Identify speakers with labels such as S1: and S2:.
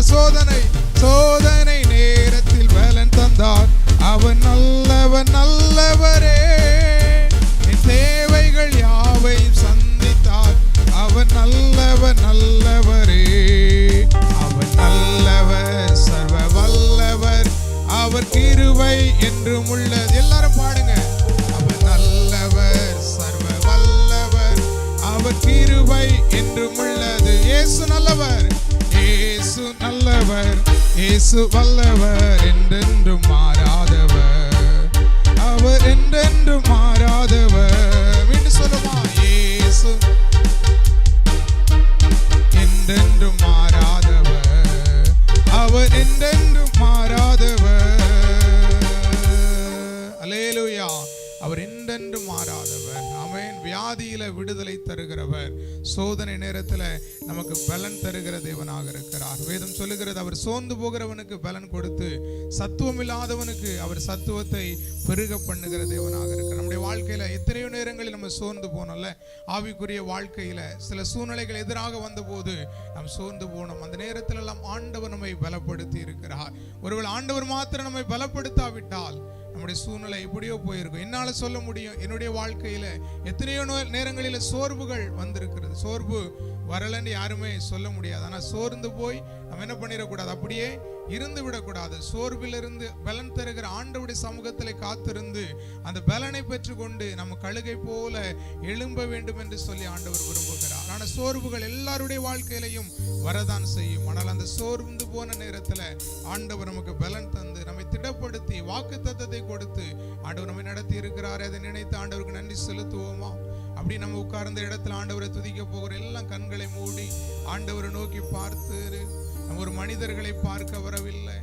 S1: சோதனை நேரத்தில் பலன் தந்தார். அவர் நல்லவர் நல்லவரே. என் தேவைகள் யாவையும் சந்தித்தார். அவர் நல்லவர் நல்லவரே. அவர் நல்லவர் சர்வ வல்லவர். அவர் கிருபை என்றும் உள்ளது. எல்லாரும் பாடுங்க. அவர் நல்லவர் சர்வ வல்லவர். அவர் கிருபை என்றும் உள்ளது. இயேசு நல்லவர், இயேசு நல்லவர், இயேசு வல்லவர், என்றென்றும் மாறாதவர். அவர் என்றென்றும் மாறாதவர். மீண்டும் சொல்லுமா? இயேசு என்றென்றும் மாறாதவர். அவர் என்றென்றும் மாறாதவர். அல்லேலூயா. அவர் என்றென்றும் மாறாதவர். ஆமென். வியாதியில விடுதலை தருகிறவர். சோதனை நேரத்தில் நமக்கு பலன் தருகிற தேவனாக இருக்கிறார். வேதம் சொல்லுகிறது, அவர் சோர்ந்து போகிறவனுக்கு பலன் கொடுத்து சத்துவம் இல்லாதவனுக்கு அவர் சத்துவத்தை பெருக பண்ணுகிற தேவனாக இருக்கிறார். நம்முடைய வாழ்க்கையில எத்தனையோ நேரங்களில் நம்ம சோர்ந்து போனோம்ல. ஆவிக்குரிய வாழ்க்கையில சில சூழ்நிலைகள் எதிராக வந்த போது நாம் சோர்ந்து போனோம். அந்த நேரத்தில் எல்லாம் ஆண்டவர் நம்மை பலப்படுத்தி இருக்கிறார். ஒருவேளை ஆண்டவர் மாத்திரம் நம்மை பலப்படுத்தாவிட்டால் நம்முடைய சூழ்நிலை எப்படியோ போயிருக்கும். என்னால சொல்ல முடியும், என்னுடைய வாழ்க்கையில எத்தனையோ நேரங்களில் சோர்வுகள் வந்திருக்கிறது. சோர்வு வரலன்னு யாருமே சொல்ல முடியாது. ஆனா சோர்ந்து போய் நம்ம என்ன பண்ணிடக்கூடாது, அப்படியே இருந்து விடக்கூடாது. சோர்விலிருந்து பலன் தருகிற ஆண்டவருடைய சமூகத்தில் காத்திருந்து அந்த பலனை பெற்றுக்கொண்டு நம்ம கழுகை போல எழும்ப வேண்டும் என்று சொல்லி ஆண்டவர் விரும்புகிறார். ஆனா சோர்வுகள் எல்லாருடைய வாழ்க்கையிலையும் வரதான் செய்யும். ஆனால் அந்த சோர்ந்து போன நேரத்துல ஆண்டவர் நமக்கு பலன் தந்து நம்மை திடப்படுத்தி வாக்குத்தத்தத்தை கொடுத்து ஆண்டவர் நம்மை நடத்தி இருக்கிறார். அதை நினைத்து ஆண்டவருக்கு நன்றி செலுத்துவோமா? அப்படி நம்ம உட்கார்ந்த இடத்துல ஆண்டவரை துதிக்க போகிற எல்லாம் கண்களை மூடி ஆண்டவரை நோக்கி பார்த்து. நம்ம ஒரு மனிதர்களை பார்க்க வரவில்லை.